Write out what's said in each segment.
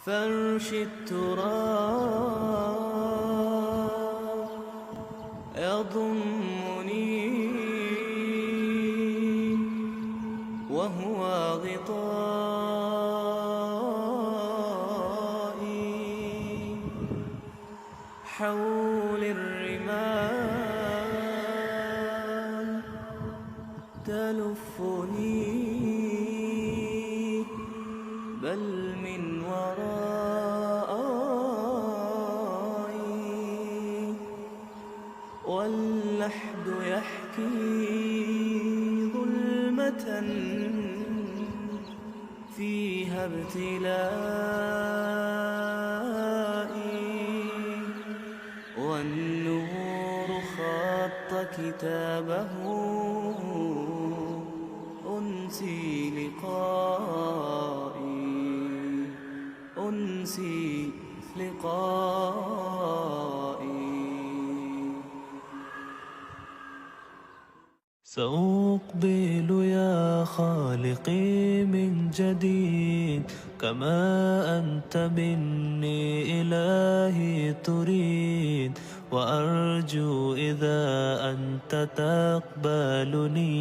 فرش التراب يضمني وهو غطائي، حول الرمال تلفني، بل من ورائي، واللحد يحكي ظلمة فيها ابتلائي، والنور خط كتابه أنسي لقائي، أنسي لقائي. سأقبل يا خالقي من جديد، كما أنت مني إلهي تريد، وأرجو إذا أنت تقبلني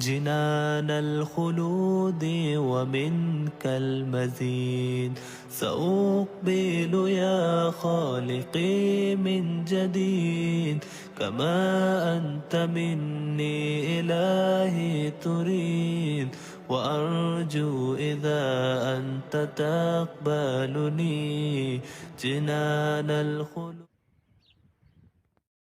جنان الخلود ومنك المزيد. سأقبل يا خالقي من جديد، كما أنت مني إلهي تريد، وأرجو إذا أنت تقبلني جنان الخلود.